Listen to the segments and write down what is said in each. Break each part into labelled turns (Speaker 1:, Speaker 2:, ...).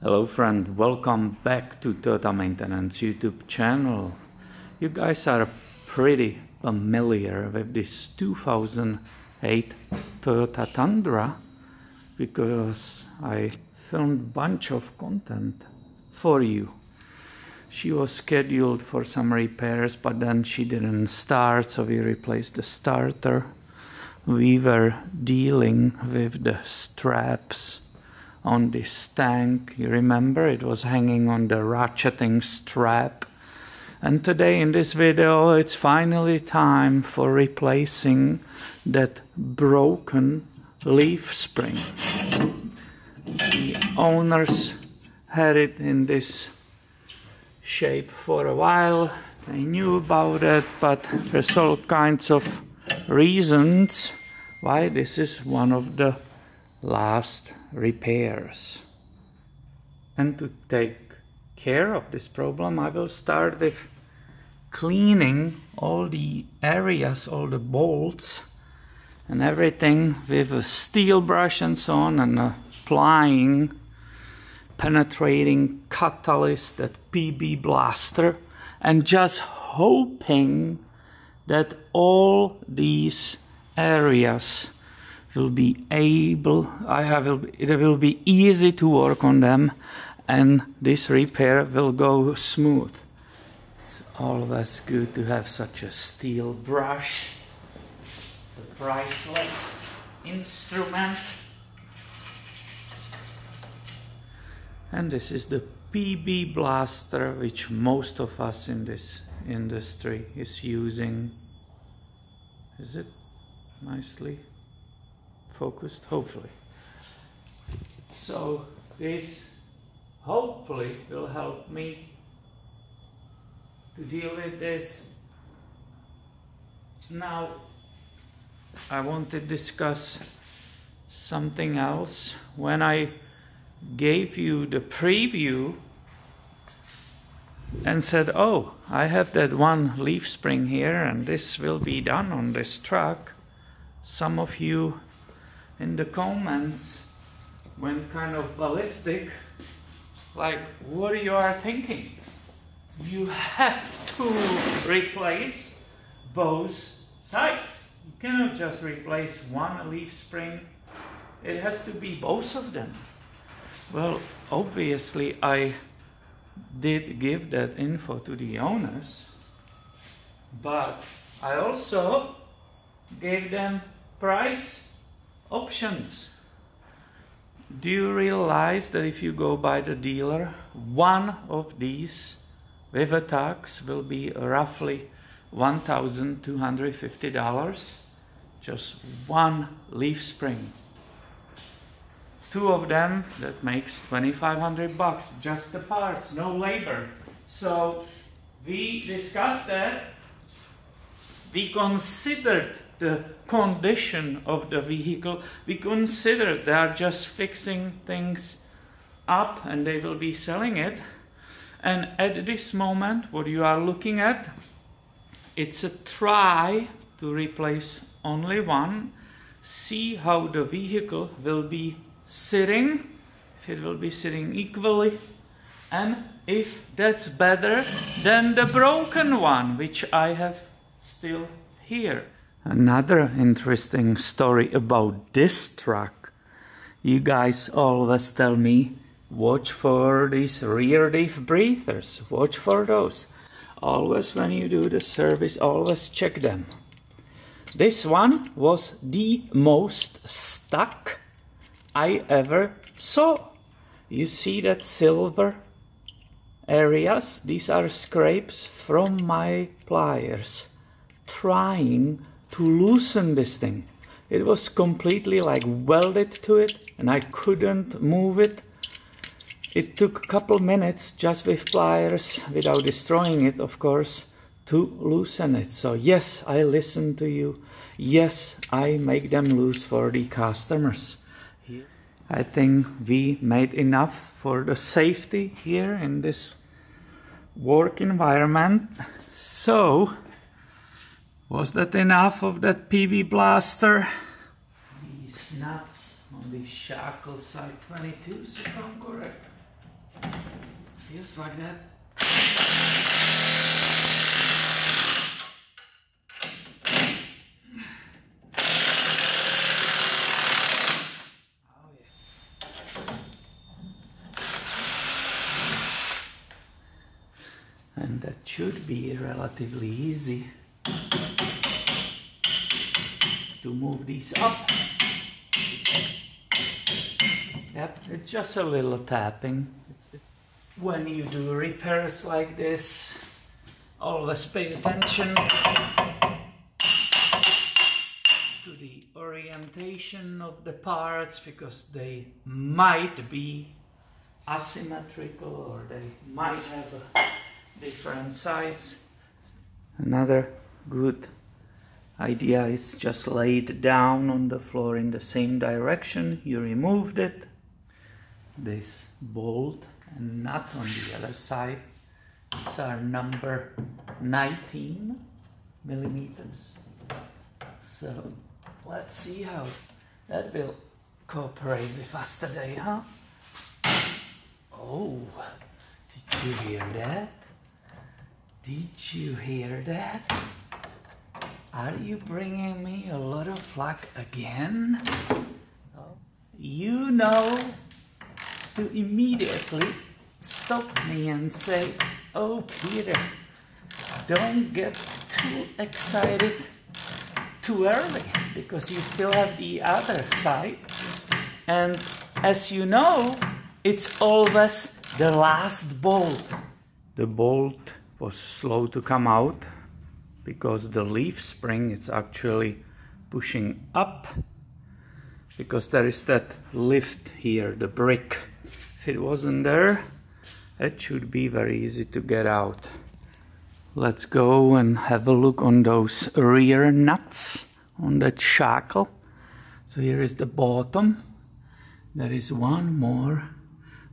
Speaker 1: Hello friend, welcome back to Toyota Maintenance YouTube channel. You guys are pretty familiar with this 2008 Toyota Tundra because I filmed a bunch of content for you. She was scheduled for some repairs, but then she didn't start, so we replaced the starter. We were dealing with the straps on this tank. You remember, it was hanging on the ratcheting strap. And today in this video it's finally time for replacing that broken leaf spring. The owners had it in this shape for a while. They knew about it, but there's all kinds of reasons why this is one of the last repairs. And to take care of this problem, I will start with cleaning all the areas, all the bolts and everything with a steel brush and so on, and applying penetrating catalyst, that PB blaster, and just hoping that all these areas will be able, it will be easy to work on them and this repair will go smooth. It's always good to have such a steel brush. It's a priceless instrument. And this is the PB blaster, which most of us in this industry is using. Is it nicely focused? Hopefully. So this hopefully will help me to deal with this. Now I want to discuss something else. When I gave you the preview and said, oh, I have that one leaf spring here and this will be done on this truck, some of you in the comments went kind of ballistic, like, what you are thinking? You have to replace both sides. You cannot just replace one leaf spring. It has to be both of them. Well, obviously I did give that info to the owners, but I also gave them price options. Do you realize that if you go by the dealer, one of these with a tax will be roughly $1,250? Just one leaf spring. Two of them, that makes $2,500, just the parts, no labor. So we discussed that. We considered the condition of the vehicle. We considered they are just fixing things up and they will be selling it. And at this moment, what you are looking at, it's a try to replace only one. See how the vehicle will be sitting, if it will be sitting equally, and if that's better than the broken one, which I have still here. Another interesting story about this truck. You guys always tell me, watch for these rear diff breathers, watch for those. Always when you do the service, always check them. This one was the most stuck I ever saw. You see that silver areas? These are scrapes from my pliers trying to loosen this thing. It was completely like welded to it and I couldn't move it. It took a couple minutes just with pliers, without destroying it of course, to loosen it. So yes, I listen to you. Yes, I make them loose for the customers. I think we made enough for the safety here in this work environment. So, was that enough of that PB blaster? These nuts on the Shackle side 22s, if I'm correct. Feels like that. Oh yeah. And that should be relatively easy to move these up. Yep, it's just a little tapping. When you do repairs like this, always pay attention to the orientation of the parts, because they might be asymmetrical or they might have different sides. Another good idea is just lay it down on the floor in the same direction you removed it. This bolt and nut on the other side, these are number 19 millimeters. So let's see how that will cooperate with us today, huh? Oh, did you hear that? Did you hear that? Are you bringing me a lot of luck again? Oh, you know to immediately stop me and say, oh Peter, don't get too excited too early, because you still have the other side. And as you know, it's always the last bolt. The bolt was slow to come out because the leaf spring is actually pushing up, because there is that lift here, the brick. If it wasn't there, it should be very easy to get out. Let's go and have a look on those rear nuts on that shackle. So here is the bottom. There is one more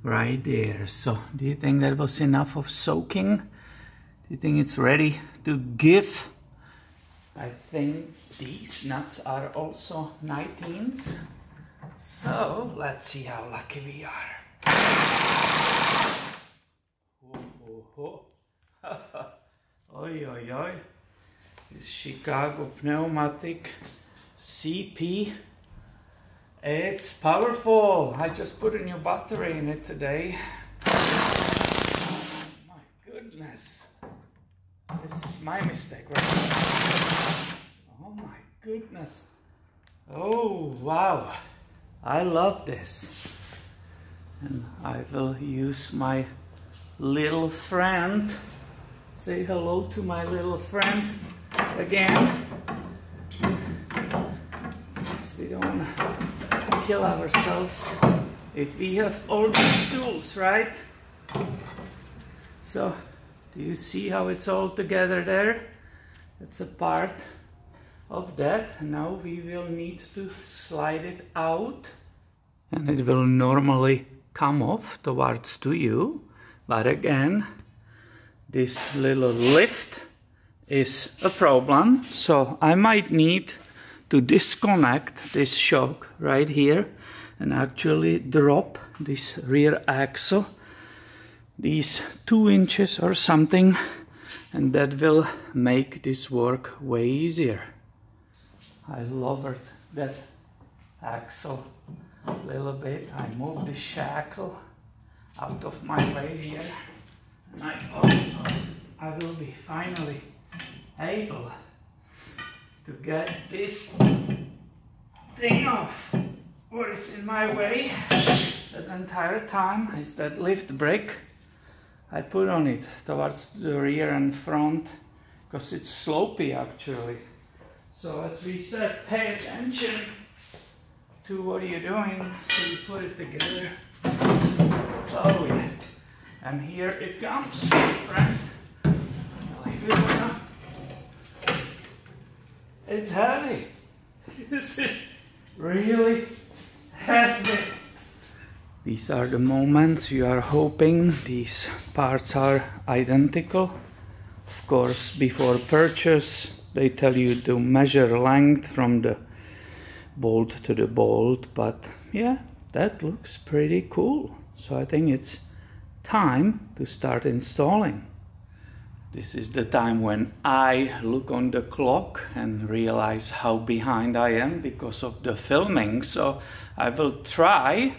Speaker 1: right there. So do you think that was enough of soaking? Do you think it's ready to give? I think these nuts are also 19s. So let's see how lucky we are. Oi, oi, oi. This Chicago pneumatic CP. It's powerful. I just put a new battery in it today. My goodness. This is my mistake, right? Oh my goodness. Oh, wow. I love this. And I will use my little friend. Say hello to my little friend again. We don't want to kill ourselves if we have all these tools, right? So, do you see how it's all together there? That's a part of that. Now we will need to slide it out, and it will normally come off towards to you, but again, this little lift is a problem, so I might need to disconnect this shock right here and actually drop this rear axle these 2 inches or something, and that will make this work way easier. I lowered that axle a little bit. I moved the shackle out of my way here, and I will be finally able to get this thing off. What is in my way that entire time is that lift brake. I put on it towards the rear and front because it's slopey actually. So as we said, pay attention to what you're doing so you put it together. Oh yeah. And here it comes, friend. Believe it or not. It's heavy. This is really heavy. These are the moments you are hoping these parts are identical. Of course, before purchase, they tell you to measure length from the bolt to the bolt, but yeah, that looks pretty cool. So I think it's time to start installing. This is the time when I look on the clock and realize how behind I am because of the filming. So I will try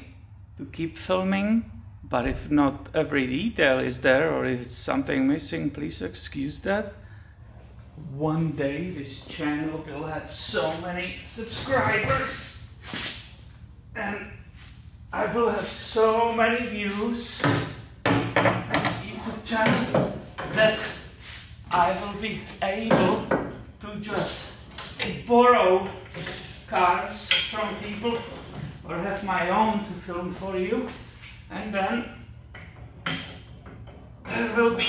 Speaker 1: to keep filming, but if not every detail is there or if it's something missing, please excuse that. One day this channel will have so many subscribers and I will have so many views as YouTube channel that I will be able to just borrow cars from people or have my own to film for you, and then there will be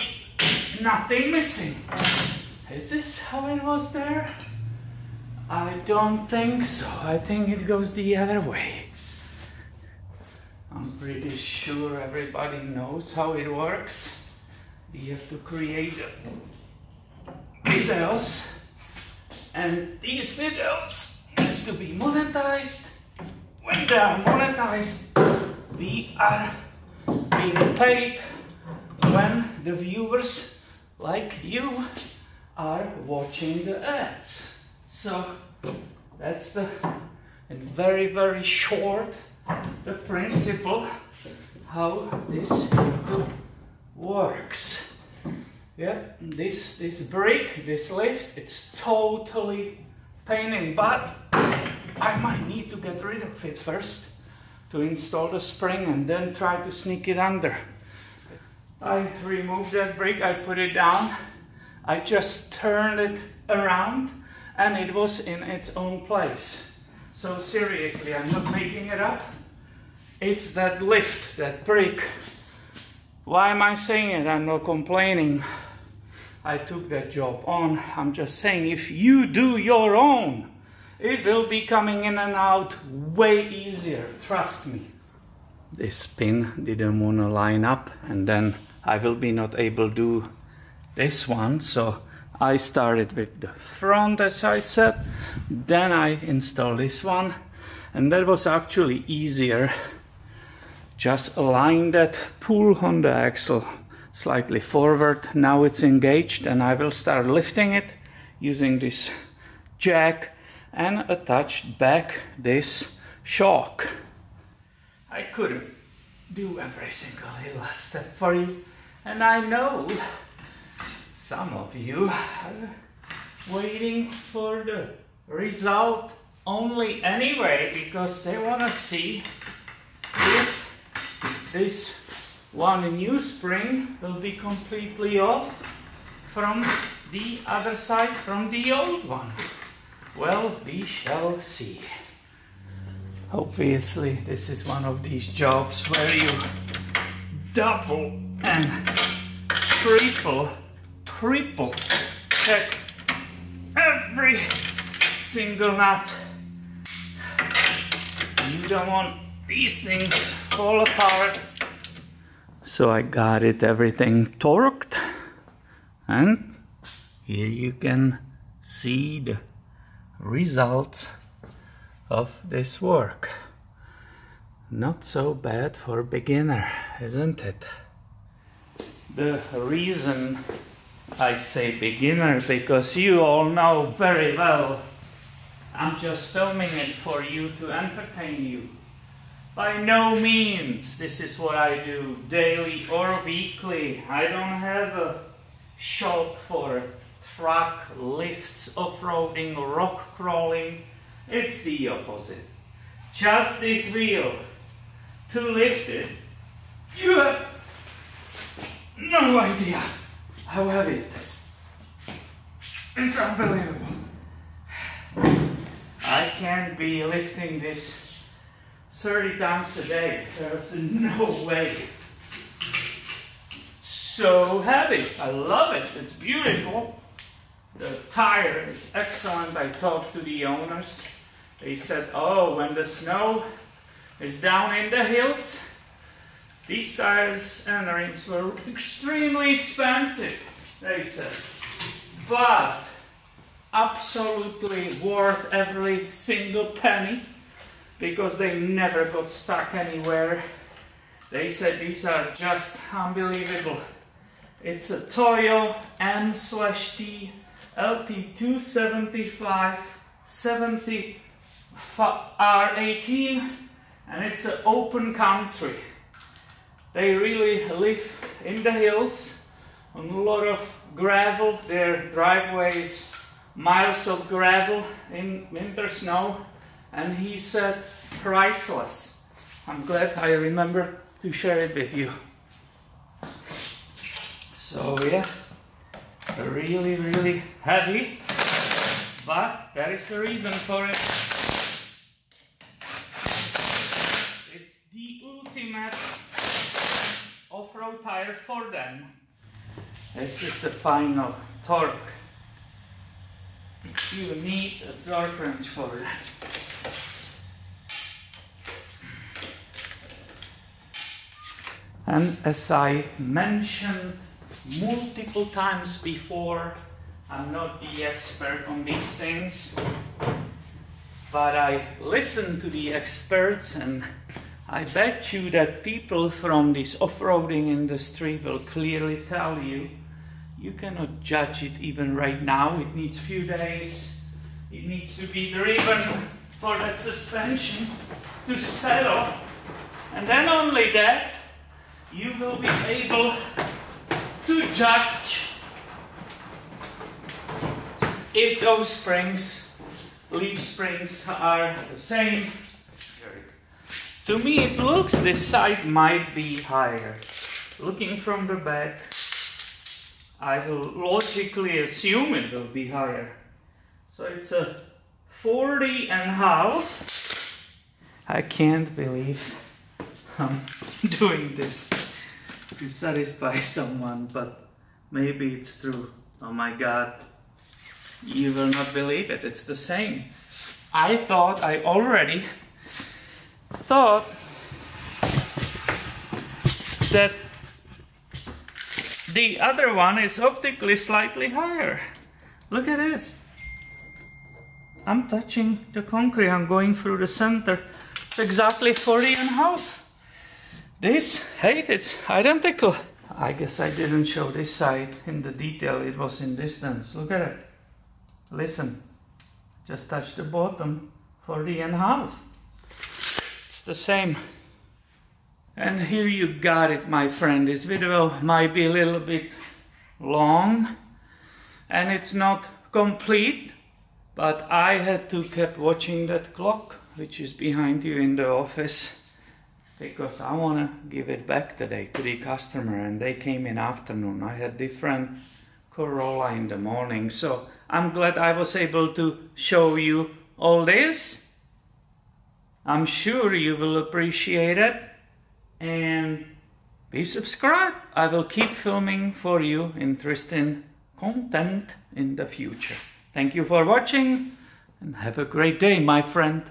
Speaker 1: nothing missing. Is this how it was there? I don't think so. I think it goes the other way. I'm pretty sure everybody knows how it works. You have to create videos, and these videos needs to be monetized. When they are monetized, we are being paid when the viewers like you are watching the ads. So that's the, in very short, the principle how this YouTube works. Yeah, this brick, this lift, it's totally pain in the butt. I might need to get rid of it first to install the spring and then try to sneak it under. I removed that brick, I put it down, I just turned it around and it was in its own place. So seriously, I'm not making it up. It's that lift, that brick. Why am I saying it? I'm not complaining. I took that job on. I'm just saying if you do your own, it will be coming in and out way easier, trust me. This pin didn't want to line up and then I will be not able to do this one. So I started with the front as I said, then I installed this one and that was actually easier. Just align that pull on the axle slightly forward. Now it's engaged and I will start lifting it using this jack and attach back this shock. I couldn't do every single little step for you, and I know some of you are waiting for the result only anyway because they want to see if this one new spring will be completely off from the other side, from the old one. Well, we shall see. Obviously, this is one of these jobs where you double and triple check every single nut. You don't want these things fall apart. So I got it everything torqued, and here you can see the results of this work. Not so bad for a beginner, isn't it? The reason I say beginner, because you all know very well I'm just filming it for you to entertain you. By no means this is what I do daily or weekly. I don't have a shop for truck lifts, off-roading, rock crawling. It's the opposite. Just this wheel. To lift it, you have no idea how heavy it is. It's unbelievable. I can't be lifting this 30 times a day. There's no way. So heavy. I love it. It's beautiful. The tire is excellent. I talked to the owners. They said, oh, when the snow is down in the hills, these tires and rings were extremely expensive, they said. But absolutely worth every single penny, because they never got stuck anywhere. They said these are just unbelievable. It's a Toyo M/T LT275 70 R18, and it's an open country. They really live in the hills on a lot of gravel. Their driveways, miles of gravel in winter snow, and he said priceless. I'm glad I remember to share it with you. So yeah, really, really heavy, but there is a reason for it. It's the ultimate off-road tire for them. This is the final torque. You need a torque wrench for that. And as I mentioned multiple times before, I'm not the expert on these things, but I listen to the experts, and I bet you that people from this off-roading industry will clearly tell you, you cannot judge it even right now. It needs a few days. It needs to be driven for that suspension to settle, and then only that you will be able to judge if those springs, leaf springs, are the same. To me it looks this side might be higher. Looking from the back, I will logically assume it will be higher. So it's a 40.5. I can't believe I'm doing this to satisfy someone, but maybe it's true. Oh my God, you will not believe it, it's the same. I already thought that the other one is optically slightly higher. Look at this. I'm touching the concrete, I'm going through the center. It's exactly 40.5. This, hey, it's identical. I guess I didn't show this side in the detail, it was in distance. Look at it. Listen, just touch the bottom, 40.5. It's the same. And here you got it, my friend. This video might be a little bit long and it's not complete, but I had to keep watching that clock, which is behind you in the office, because I want to give it back today to the customer, and they came in afternoon. I had different Corolla in the morning, so I'm glad I was able to show you all this. I'm sure you will appreciate it, and please subscribe. I will keep filming for you interesting content in the future. Thank you for watching, and have a great day, my friend.